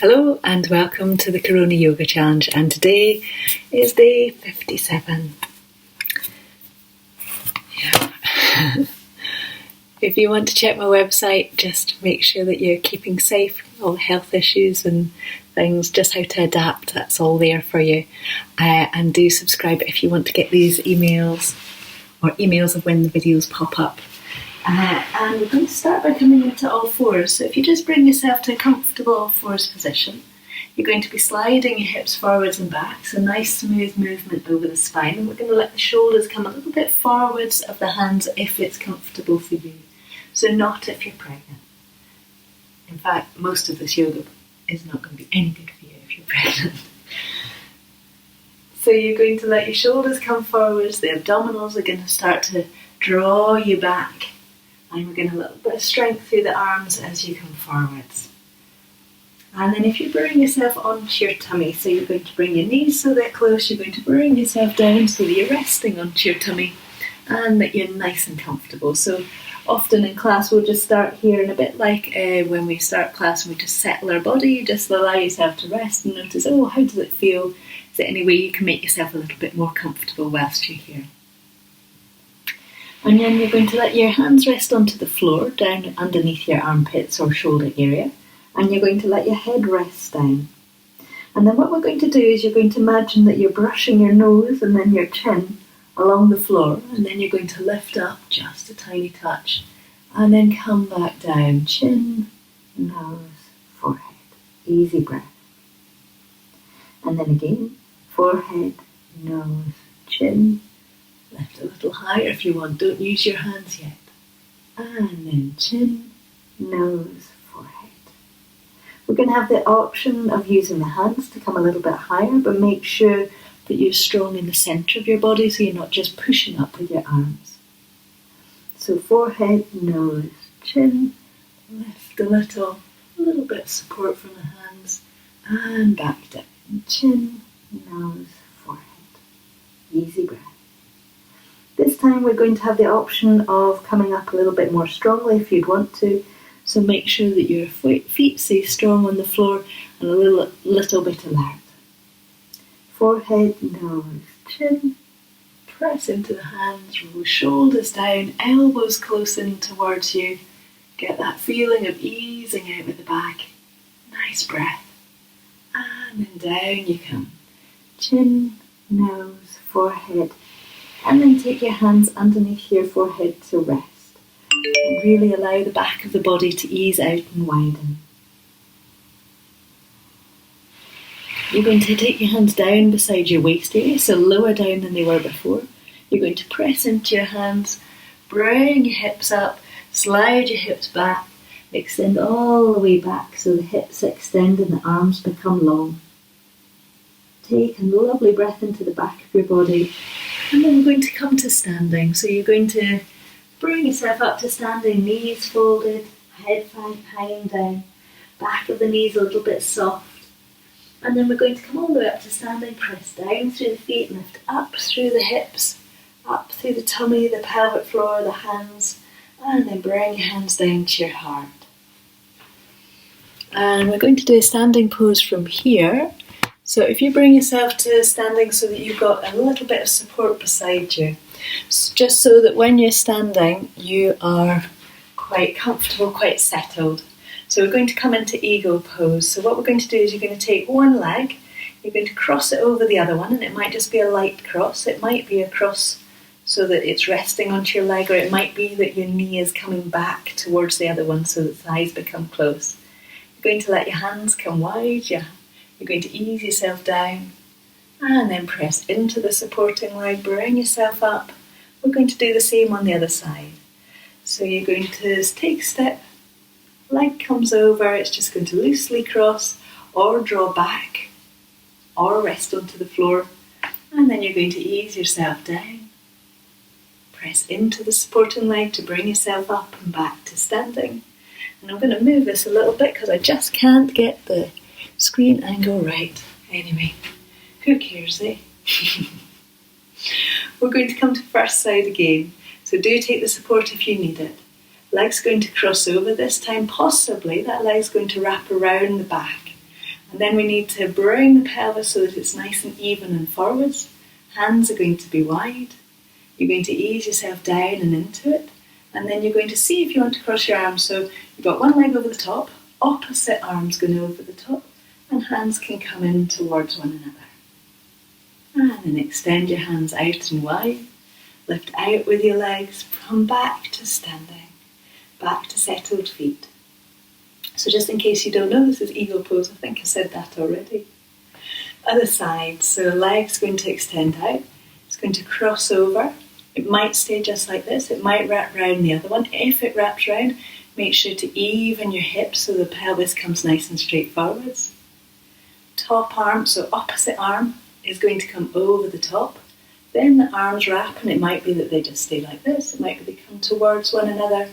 Hello and welcome to the Corona Yoga Challenge, and today is day 57. Yeah. If you want to check my website, just make sure that you're keeping safe, all the health issues and things, just how to adapt, that's all there for you. And do subscribe if you want to get these emails or emails of when the videos pop up. And we're going to start by coming into all fours. So if you just bring yourself to a comfortable all fours position, you're going to be sliding your hips forwards and back, so nice smooth movement over the spine, and we're going to let the shoulders come a little bit forwards of the hands if it's comfortable for you. So not if you're pregnant. In fact, most of this yoga is not going to be any good for you if you're pregnant. So you're going to let your shoulders come forwards, the abdominals are going to start to draw you back. And we're getting a little bit of strength through the arms as you come forwards. And then if you bring yourself onto your tummy, so you're going to bring your knees so they're close, you're going to bring yourself down so that you're resting onto your tummy and that you're nice and comfortable. So often in class we'll just start here, and a bit like when we start class and we just settle our body, you just allow yourself to rest and notice, how does it feel? Is there any way you can make yourself a little bit more comfortable whilst you're here? And then you're going to let your hands rest onto the floor, down underneath your armpits or shoulder area. And you're going to let your head rest down. And then what we're going to do is you're going to imagine that you're brushing your nose and then your chin along the floor. And then you're going to lift up just a tiny touch. And then come back down. Chin, nose, forehead. Easy breath. And then again, forehead, nose, chin. Lift a little higher if you want, don't use your hands yet. And then chin, nose, forehead. We're going to have the option of using the hands to come a little bit higher, but make sure that you're strong in the centre of your body so you're not just pushing up with your arms. So forehead, nose, chin, lift a little bit of support from the hands, and back down. Chin, nose, forehead. Easy breath. This time we're going to have the option of coming up a little bit more strongly if you'd want to. So make sure that your feet stay strong on the floor and a little bit alert. Forehead, nose, chin. Press into the hands, roll shoulders down, elbows close in towards you. Get that feeling of easing out with the back. Nice breath. And then down you come. Chin, nose, forehead. And then take your hands underneath your forehead to rest. And really allow the back of the body to ease out and widen. You're going to take your hands down beside your waist area, so lower down than they were before. You're going to press into your hands, bring your hips up, slide your hips back, extend all the way back so the hips extend and the arms become long. Take a lovely breath into the back of your body. And then we're going to come to standing. So you're going to bring yourself up to standing, knees folded, head hanging down, back of the knees a little bit soft. And then we're going to come all the way up to standing, press down through the feet, lift up through the hips, up through the tummy, the pelvic floor, the hands, and then bring your hands down to your heart. And we're going to do a standing pose from here. So if you bring yourself to standing so that you've got a little bit of support beside you, just so that when you're standing you are quite comfortable, quite settled. So we're going to come into ego pose. So what we're going to do is you're going to take one leg, you're going to cross it over the other one, and it might just be a light cross. It might be a cross so that it's resting onto your leg, or it might be that your knee is coming back towards the other one so that the thighs become close. You're going to let your hands come wide, You're going to ease yourself down and then press into the supporting leg, bring yourself up. We're going to do the same on the other side. So you're going to take a step, leg comes over, it's just going to loosely cross or draw back or rest onto the floor, and then you're going to ease yourself down. Press into the supporting leg to bring yourself up and back to standing. And I'm going to move this a little bit because I just can't get the screen angle right. Anyway, who cares, eh? We're going to come to first side again. So do take the support if you need it. Leg's going to cross over this time, possibly that leg's going to wrap around the back. And then we need to bring the pelvis so that it's nice and even and forwards. Hands are going to be wide. You're going to ease yourself down and into it. And then you're going to see if you want to cross your arms. So you've got one leg over the top, opposite arms going over the top, and hands can come in towards one another. And then extend your hands out and wide. Lift out with your legs, from back to standing, back to settled feet. So just in case you don't know, this is eagle pose. I think I said that already. Other side, so legs going to extend out. It's going to cross over. It might stay just like this. It might wrap round the other one. If it wraps round, make sure to even your hips so the pelvis comes nice and straight forwards. Top arm, so opposite arm, is going to come over the top. Then the arms wrap, and it might be that they just stay like this. It might be they come towards one another.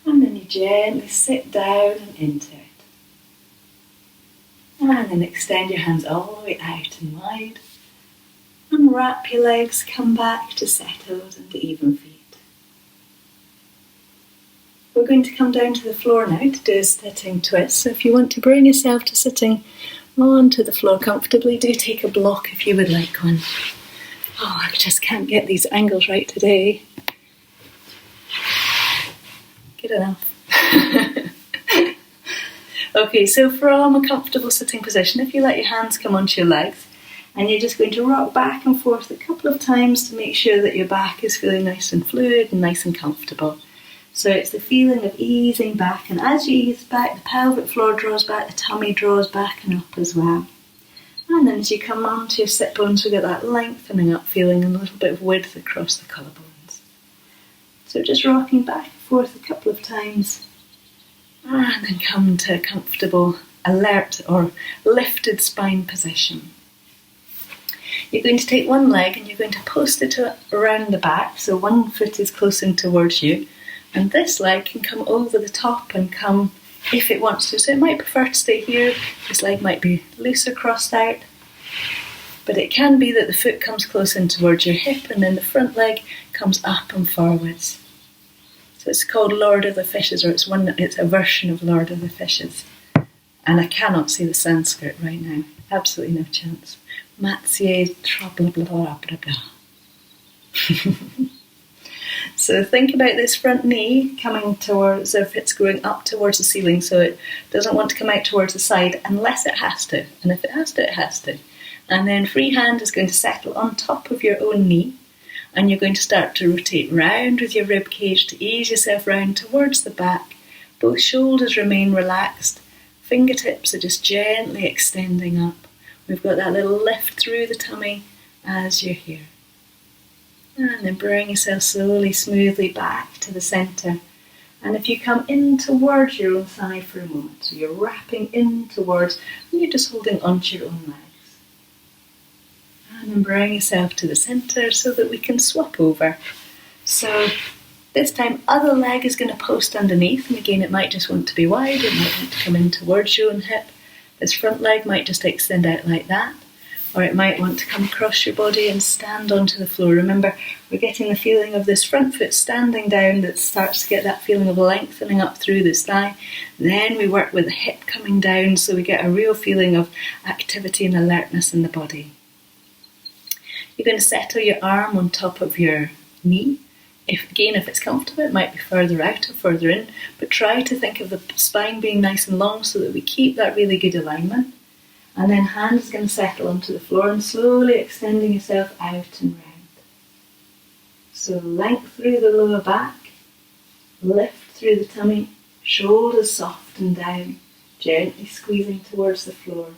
And then you gently sit down and into it. And then extend your hands all the way out and wide. And wrap your legs, come back to settled and to even feet. We're going to come down to the floor now to do a sitting twist. So if you want to bring yourself to sitting onto the floor comfortably, do take a block if you would like one. Oh, I just can't get these angles right today. Good enough. Okay, so from a comfortable sitting position, if you let your hands come onto your legs, and you're just going to rock back and forth a couple of times to make sure that your back is feeling nice and fluid and nice and comfortable. So it's the feeling of easing back, and as you ease back, the pelvic floor draws back, the tummy draws back and up as well. And then as you come onto your sit bones, we get that lengthening up feeling and a little bit of width across the collarbones. So just rocking back and forth a couple of times, and then come to a comfortable, alert or lifted spine position. You're going to take one leg and you're going to post it around the back, so one foot is close in towards you, and this leg can come over the top and come if it wants to. So it might prefer to stay here, this leg might be looser crossed out, but it can be that the foot comes close in towards your hip and then the front leg comes up and forwards. So it's called Lord of the Fishes, or it's a version of Lord of the Fishes. And I cannot see the Sanskrit right now. Absolutely no chance. Matsye tra blah blah blah blah blah. So think about this front knee coming towards, if it's going up towards the ceiling, so it doesn't want to come out towards the side unless it has to. And if it has to, it has to. And then free hand is going to settle on top of your own knee. And you're going to start to rotate round with your rib cage to ease yourself round towards the back. Both shoulders remain relaxed. Fingertips are just gently extending up. We've got that little lift through the tummy as you're here. And then bring yourself slowly, smoothly back to the centre. And if you come in towards your own side for a moment, so you're wrapping in towards, and you're just holding onto your own legs. And then bring yourself to the centre so that we can swap over. So this time, other leg is going to post underneath, and again it might just want to be wide, it might want to come in towards your own hip. This front leg might just extend out like that, or it might want to come across your body and stand onto the floor. Remember, we're getting the feeling of this front foot standing down that starts to get that feeling of lengthening up through this thigh. Then we work with the hip coming down so we get a real feeling of activity and alertness in the body. You're going to settle your arm on top of your knee. If it's comfortable, it might be further out or further in, but try to think of the spine being nice and long so that we keep that really good alignment. And then hands going to settle onto the floor and slowly extending yourself out and round. So length through the lower back, lift through the tummy, shoulders soften down, gently squeezing towards the floor.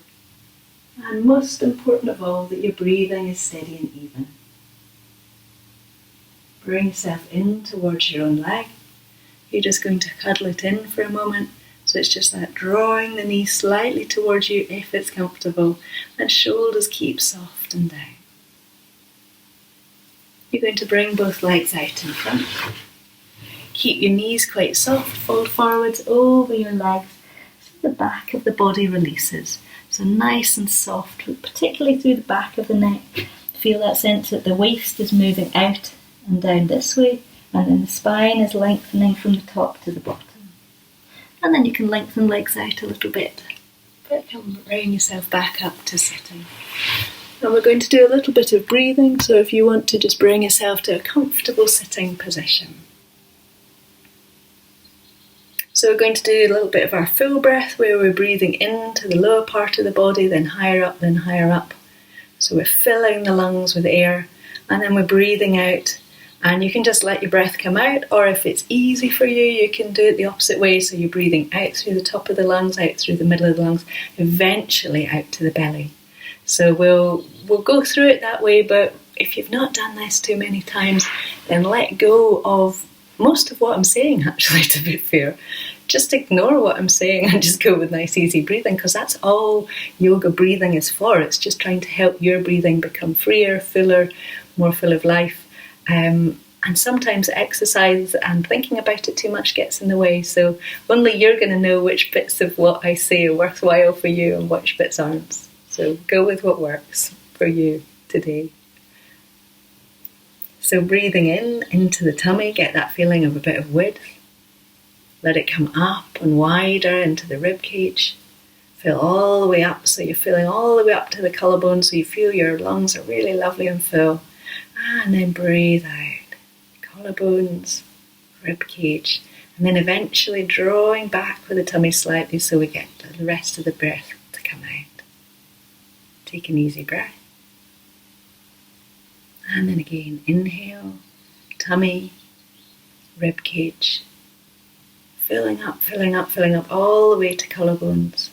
And most important of all, that your breathing is steady and even. Bring yourself in towards your own leg. You're just going to cuddle it in for a moment. So it's just that drawing the knee slightly towards you if it's comfortable, and shoulders keep soft and down. You're going to bring both legs out in front. Keep your knees quite soft, fold forwards over your legs so the back of the body releases. So nice and soft, particularly through the back of the neck. Feel that sense that the waist is moving out and down this way, and then the spine is lengthening from the top to the bottom. And then you can lengthen legs out a little bit but come bring yourself back up to sitting. And we're going to do a little bit of breathing, so if you want to just bring yourself to a comfortable sitting position. So we're going to do a little bit of our full breath where we're breathing into the lower part of the body, then higher up. So we're filling the lungs with air, and then we're breathing out. And you can just let your breath come out, or if it's easy for you, you can do it the opposite way. So you're breathing out through the top of the lungs, out through the middle of the lungs, eventually out to the belly. So we'll go through it that way, but if you've not done this too many times, then let go of most of what I'm saying, actually, to be fair. Just ignore what I'm saying and just go with nice, easy breathing, because that's all yoga breathing is for. It's just trying to help your breathing become freer, fuller, more full of life. And sometimes exercise and thinking about it too much gets in the way. So only you're going to know which bits of what I say are worthwhile for you and which bits aren't. So go with what works for you today. So breathing in, into the tummy, get that feeling of a bit of width. Let it come up and wider into the rib cage. Fill all the way up, so you're filling all the way up to the collarbone, so you feel your lungs are really lovely and full. And then breathe out. Collarbones, rib cage. And then eventually drawing back with the tummy slightly so we get the rest of the breath to come out. Take an easy breath. And then again, inhale, tummy, rib cage. Filling up all the way to collarbones.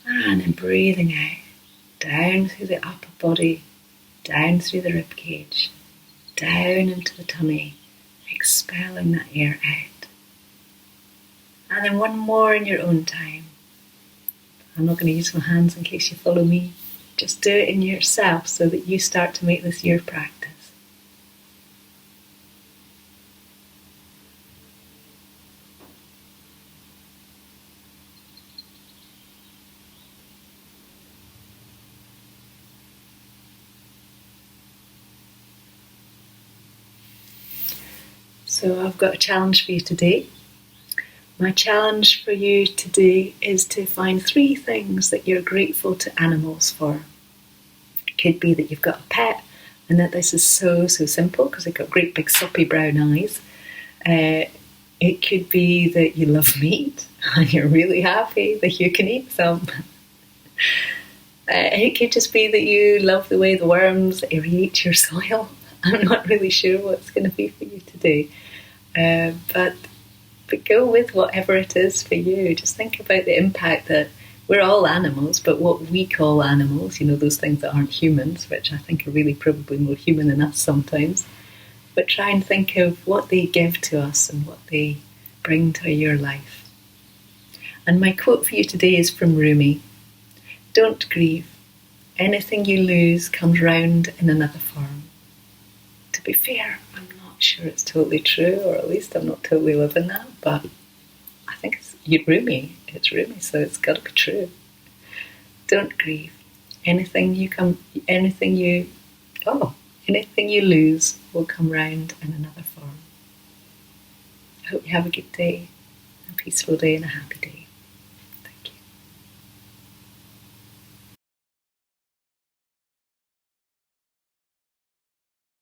And then breathing out, down through the upper body, down through the rib cage, down into the tummy, expelling that air out. And then one more in your own time. I'm not going to use my hands in case you follow me. Just do it in yourself so that you start to make this your practice. So I've got a challenge for you today. My challenge for you today is to find 3 things that you're grateful to animals for. It could be that you've got a pet and that this is so simple because they've got great big soppy brown eyes. It could be that you love meat and you're really happy that you can eat some. It could just be that you love the way the worms irrigate your soil. I'm not really sure what it's going to be for you today. But go with whatever it is for you. Just think about the impact that we're all animals, but what we call animals, those things that aren't humans, which I think are really probably more human than us sometimes. But try and think of what they give to us and what they bring to your life. And my quote for you today is from Rumi. Don't grieve. Anything you lose comes round in another form. To be fair, I'm not sure it's totally true, or at least I'm not totally living that, but I think it's Rumi, so it's got to be true. Don't grieve. Anything you lose will come round in another form. I hope you have a good day, a peaceful day and a happy day.